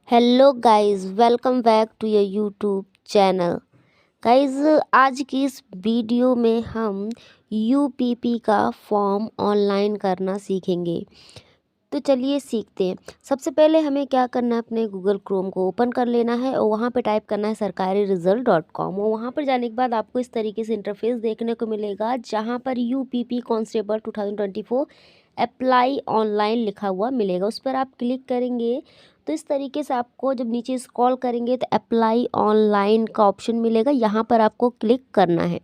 Hello guys, welcome back to your YouTube channel. Guys, आज की इस वीडियो में हम यूपीपी का फॉर्म ऑनलाइन करना सीखेंगे। तो चलिए सीखते हैं। सबसे पहले हमें क्या करना है, अपने गूगल क्रोम को ओपन कर लेना है और वहाँ पे टाइप करना है sarkari-result.com। और वहाँ पर जाने के बाद आपको इस तरीके से इंटरफेस देखने को मिलेगा, जहाँ पर यूपीपी कांस्टेबल 2024 अप्लाई ऑनलाइन लिखा हुआ मिलेगा। उस पर आप क्लिक करेंगे तो इस तरीके से आपको जब नीचे स्क्रॉल करेंगे तो अप्लाई ऑनलाइन का ऑप्शन मिलेगा, यहाँ पर आपको क्लिक करना है।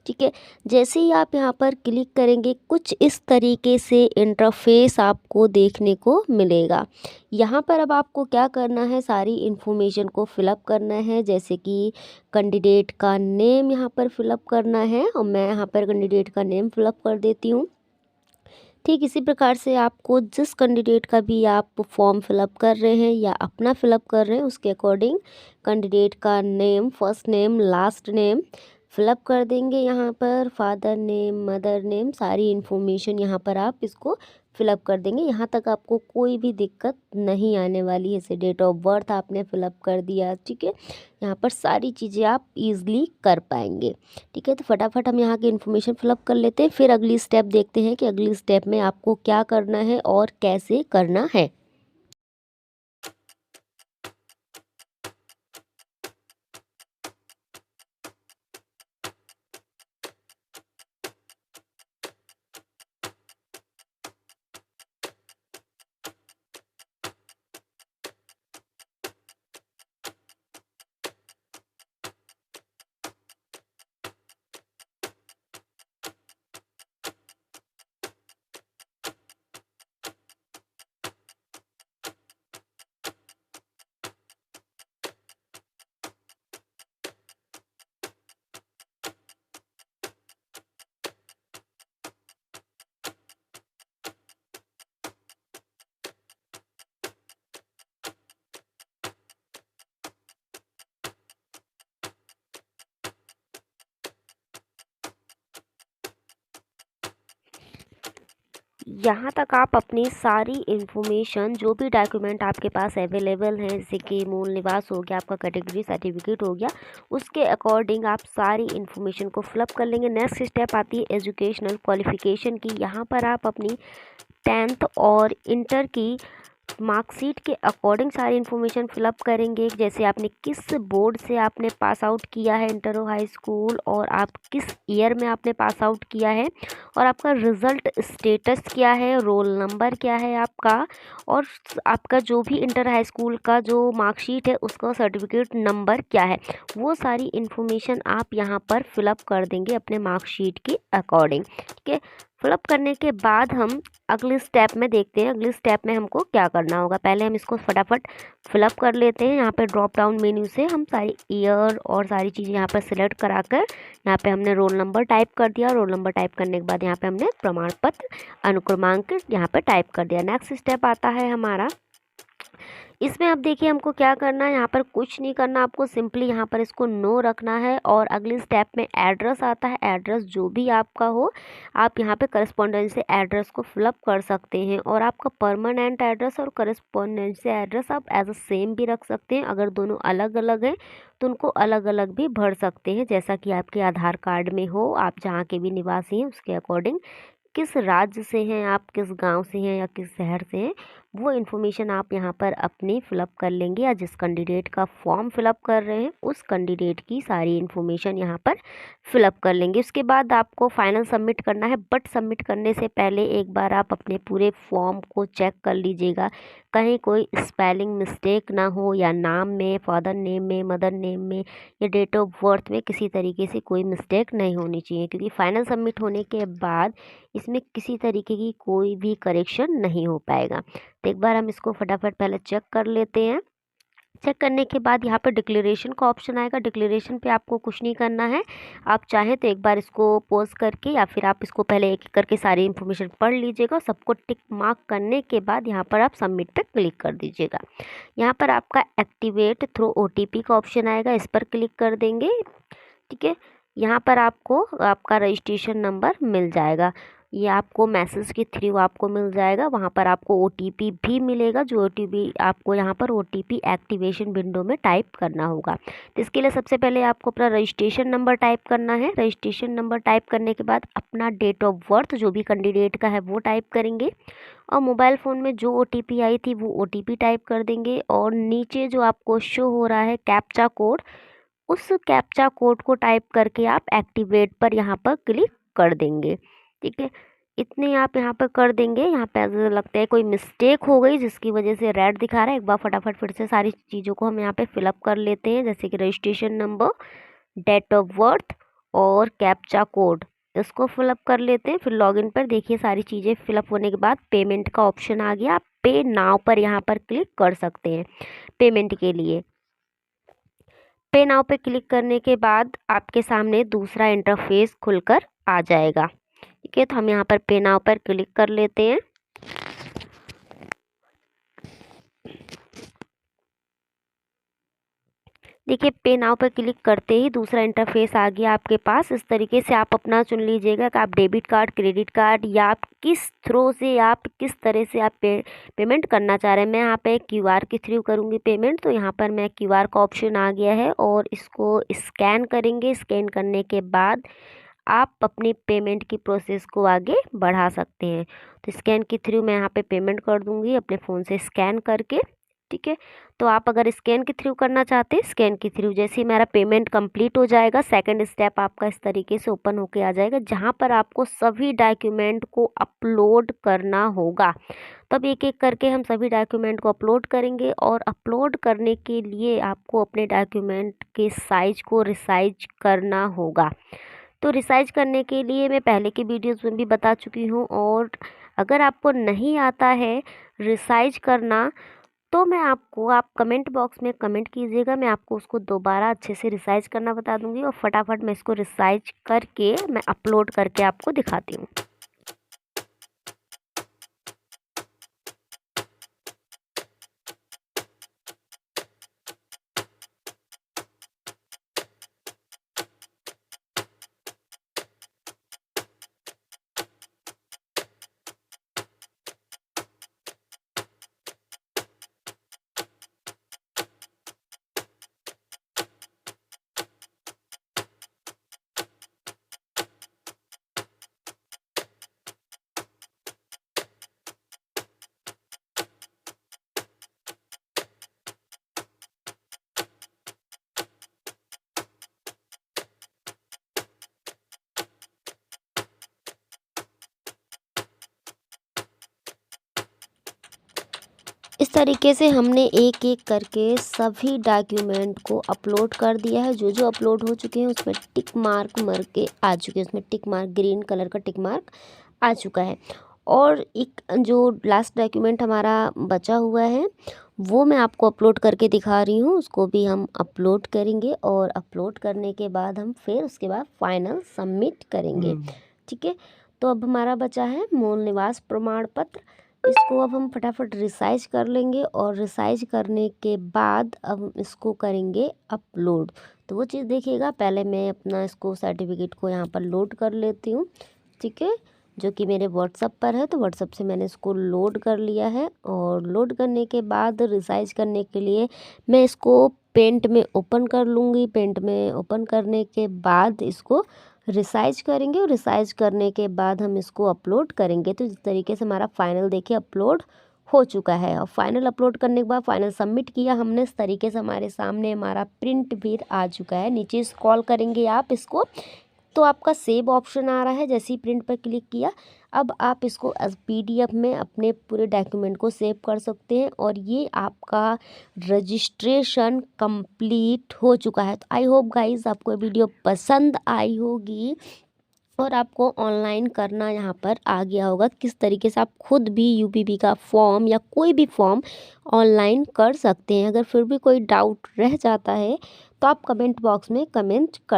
ठीक है, जैसे ही आप यहाँ पर क्लिक करेंगे कुछ इस तरीके से इंटरफेस आपको देखने को मिलेगा। यहाँ पर अब आपको क्या करना है, सारी इन्फॉर्मेशन को फिलअप करना है। जैसे कि कैंडिडेट का नेम यहाँ पर फिलअप करना है और मैं यहाँ पर कैंडिडेट का नेम फिलअप कर देती हूँ। ठीक इसी प्रकार से आपको जिस कैंडिडेट का भी आप फॉर्म फिलअप कर रहे हैं या अपना फिलअप कर रहे हैं, उसके अकॉर्डिंग कैंडिडेट का name, first name, last name fill up कर देंगे। यहाँ पर फादर नेम, मदर नेम, सारी इन्फॉर्मेशन यहाँ पर आप इसको फिलअप कर देंगे। यहाँ तक आपको कोई भी दिक्कत नहीं आने वाली है। जैसे डेट ऑफ बर्थ आपने फिलअप कर दिया, ठीक है, यहाँ पर सारी चीज़ें आप इजीली कर पाएंगे। ठीक है, तो फटाफट हम यहाँ की इन्फॉर्मेशन फिलअप कर लेते हैं, फिर अगली स्टेप देखते हैं कि अगली स्टेप में आपको क्या करना है और कैसे करना है। यहाँ तक आप अपनी सारी इन्फॉर्मेशन, जो भी डॉक्यूमेंट आपके पास अवेलेबल हैं, जैसे कि मूल निवास हो गया, आपका कैटेगरी सर्टिफिकेट हो गया, उसके अकॉर्डिंग आप सारी इन्फॉर्मेशन को फिलअप कर लेंगे। नेक्स्ट स्टेप आती है एजुकेशनल क्वालिफ़िकेशन की। यहाँ पर आप अपनी 10th और इंटर की मार्कशीट के अकॉर्डिंग सारी इन्फॉर्मेशन फिलअप करेंगे। जैसे आपने किस बोर्ड से आपने पास आउट किया है, इंटर और हाई स्कूल, और आप किस ईयर में आपने पास आउट किया है, और आपका रिज़ल्ट स्टेटस क्या है, रोल नंबर क्या है आपका, और आपका जो भी इंटर हाई स्कूल का जो मार्कशीट है उसका सर्टिफिकेट नंबर क्या है, वो सारी इन्फॉर्मेशन आप यहाँ पर फिलअप कर देंगे अपने मार्कशीट के अकॉर्डिंग। ठीक है, फिलअप करने के बाद हम अगले स्टेप में देखते हैं, अगले स्टेप में हमको क्या करना होगा। पहले हम इसको फटाफट फिलअप कर लेते हैं। यहाँ पे ड्रॉप डाउन मेन्यू से हम सारी ईयर और सारी चीज़ें यहाँ पर सिलेक्ट कराकर यहाँ पे हमने रोल नंबर टाइप कर दिया। रोल नंबर टाइप करने के बाद यहाँ पे हमने प्रमाण पत्र अनुक्रमांक यहाँ पे टाइप कर दिया। नेक्स्ट स्टेप आता है हमारा, इसमें अब देखिए हमको क्या करना है। यहाँ पर कुछ नहीं करना, आपको सिंपली यहाँ पर इसको नो रखना है। और अगले स्टेप में एड्रेस आता है। एड्रेस जो भी आपका हो, आप यहाँ पे करस्पॉन्डेंस से एड्रेस को फिलअप कर सकते हैं। और आपका परमानेंट एड्रेस और करस्पॉन्डेंस से एड्रेस आप एज अ सेम भी रख सकते हैं। अगर दोनों अलग अलग हैं तो उनको अलग अलग भी भर सकते हैं, जैसा कि आपके आधार कार्ड में हो। आप जहाँ के भी निवासी हैं उसके अकॉर्डिंग, किस राज्य से हैं आप, किस गांव से हैं या किस शहर से हैं, वो इन्फॉर्मेशन आप यहाँ पर अपनी फिलअप कर लेंगे। या जिस कैंडिडेट का फॉर्म फिलअप कर रहे हैं उस कैंडिडेट की सारी इन्फॉर्मेशन यहाँ पर फिलअप कर लेंगे। उसके बाद आपको फाइनल सबमिट करना है। बट सबमिट करने से पहले एक बार आप अपने पूरे फॉर्म को चेक कर लीजिएगा, कहीं कोई स्पेलिंग मिस्टेक ना हो, या नाम में, फादर नेम में, मदर नेम में, या डेट ऑफ बर्थ में किसी तरीके से कोई मिस्टेक नहीं होनी चाहिए। क्योंकि फाइनल सबमिट होने के बाद इसमें किसी तरीके की कोई भी करेक्शन नहीं हो पाएगा। तो एक बार हम इसको फटाफट पहले चेक कर लेते हैं। चेक करने के बाद यहाँ पे डिक्लेरेशन का ऑप्शन आएगा। डिक्लेरेशन पे आपको कुछ नहीं करना है। आप चाहें तो एक बार इसको पॉज करके, या फिर आप इसको पहले एक एक करके सारी इन्फॉर्मेशन पढ़ लीजिएगा। सबको टिक मार्क करने के बाद यहाँ पर आप सबमिट पे क्लिक कर दीजिएगा। यहाँ पर आपका एक्टिवेट थ्रू OTP का ऑप्शन आएगा, इस पर क्लिक कर देंगे। ठीक है, यहाँ पर आपको आपका रजिस्ट्रेशन नंबर मिल जाएगा। ये आपको मैसेज के थ्रू आपको मिल जाएगा। वहाँ पर आपको OTP भी मिलेगा, जो OTP आपको यहाँ पर OTP एक्टिवेशन विंडो में टाइप करना होगा। तो इसके लिए सबसे पहले आपको अपना रजिस्ट्रेशन नंबर टाइप करना है। रजिस्ट्रेशन नंबर टाइप करने के बाद अपना डेट ऑफ बर्थ जो भी कैंडिडेट का है वो टाइप करेंगे, और मोबाइल फ़ोन में जो OTP आई थी वो OTP टाइप कर देंगे, और नीचे जो आपको शो हो रहा है कैप्चा कोड, उस कैप्चा कोड को टाइप करके आप एक्टिवेट पर यहाँ पर क्लिक कर देंगे। ठीक है, इतने आप यहाँ पर कर देंगे। यहाँ पे ऐसा लगता है कोई मिस्टेक हो गई जिसकी वजह से रेड दिखा रहा है। एक बार फटाफट फिर से सारी चीज़ों को हम यहाँ पे फिलअप कर लेते हैं, जैसे कि registration number, date of birth और कैप्चा कोड, इसको फिलअप कर लेते हैं। फिर लॉगिन पर देखिए सारी चीज़ें फिलअप होने के बाद पेमेंट का ऑप्शन आ गया। आप पे नाउ पर यहाँ पर क्लिक कर सकते हैं पेमेंट के लिए। पे नाउ पे क्लिक करने के बाद आपके सामने दूसरा इंटरफेस खुलकर आ जाएगा। ठीक है, तो हम यहाँ पर पे नाउ पर क्लिक कर लेते हैं। देखिए पे नाउ पर क्लिक करते ही दूसरा इंटरफेस आ गया आपके पास। इस तरीके से आप अपना चुन लीजिएगा कि आप डेबिट कार्ड, क्रेडिट कार्ड, या आप किस थ्रू से, आप किस तरह से आप पेमेंट करना चाह रहे हैं। मैं यहाँ पे QR के थ्रू करूँगी पेमेंट, तो यहाँ पर मैं QR का ऑप्शन आ गया है और इसको स्कैन करेंगे। स्कैन करने के बाद आप अपनी पेमेंट की प्रोसेस को आगे बढ़ा सकते हैं। तो स्कैन के थ्रू मैं यहाँ पे पेमेंट कर दूँगी अपने फ़ोन से स्कैन करके। ठीक है, तो आप अगर स्कैन के थ्रू करना चाहते हैं, स्कैन के थ्रू जैसे ही मेरा पेमेंट कंप्लीट हो जाएगा, सेकंड स्टेप आपका इस तरीके से ओपन होके आ जाएगा, जहाँ पर आपको सभी डॉक्यूमेंट को अपलोड करना होगा। तब एक एक करके हम सभी डॉक्यूमेंट को अपलोड करेंगे, और अपलोड करने के लिए आपको अपने डॉक्यूमेंट के साइज को रिसाइज करना होगा। तो रिसाइज करने के लिए मैं पहले की वीडियोज़ में भी बता चुकी हूँ, और अगर आपको नहीं आता है रिसाइज करना, तो मैं आपको, आप कमेंट बॉक्स में कमेंट कीजिएगा, मैं आपको उसको दोबारा अच्छे से रिसाइज करना बता दूंगी, और फटाफट मैं इसको रिसाइज करके मैं अपलोड करके आपको दिखाती हूँ। इस तरीके से हमने एक एक करके सभी डॉक्यूमेंट को अपलोड कर दिया है। जो जो अपलोड हो चुके हैं उसमें टिक मार्क मर के आ चुके हैं, उसमें टिक मार्क, ग्रीन कलर का टिक मार्क आ चुका है। और एक जो लास्ट डॉक्यूमेंट हमारा बचा हुआ है वो मैं आपको अपलोड करके दिखा रही हूँ, उसको भी हम अपलोड करेंगे, और अपलोड करने के बाद हम फिर उसके बाद फाइनल सबमिट करेंगे। ठीक है, तो अब हमारा बचा है मूल निवास प्रमाण पत्र। इसको अब हम फटाफट रिसाइज कर लेंगे, और रिसाइज करने के बाद अब इसको करेंगे अपलोड। तो वो चीज़ देखिएगा, पहले मैं अपना इसको सर्टिफिकेट को यहाँ पर लोड कर लेती हूँ। ठीक है, जो कि मेरे व्हाट्सअप पर है, तो व्हाट्सअप से मैंने इसको लोड कर लिया है, और लोड करने के बाद रिसाइज करने के लिए मैं इसको पेंट में ओपन कर लूँगी। पेंट में ओपन करने के बाद इसको रिसाइज करेंगे, और रिसाइज करने के बाद हम इसको अपलोड करेंगे। तो इस तरीके से हमारा फाइनल देखिए अपलोड हो चुका है, और फाइनल अपलोड करने के बाद फाइनल सबमिट किया हमने, इस तरीके से हमारे सामने हमारा प्रिंट भी आ चुका है। नीचे स्क्रॉल करेंगे आप इसको, तो आपका सेव ऑप्शन आ रहा है। जैसे ही प्रिंट पर क्लिक किया, अब आप इसको एज PDF में अपने पूरे डॉक्यूमेंट को सेव कर सकते हैं, और ये आपका रजिस्ट्रेशन कंप्लीट हो चुका है। तो आई होप गाइस आपको वीडियो पसंद आई होगी, और आपको ऑनलाइन करना यहाँ पर आ गया होगा किस तरीके से आप खुद भी UPP का फॉर्म या कोई भी फॉर्म ऑनलाइन कर सकते हैं। अगर फिर भी कोई डाउट रह जाता है तो आप कमेंट बॉक्स में कमेंट कर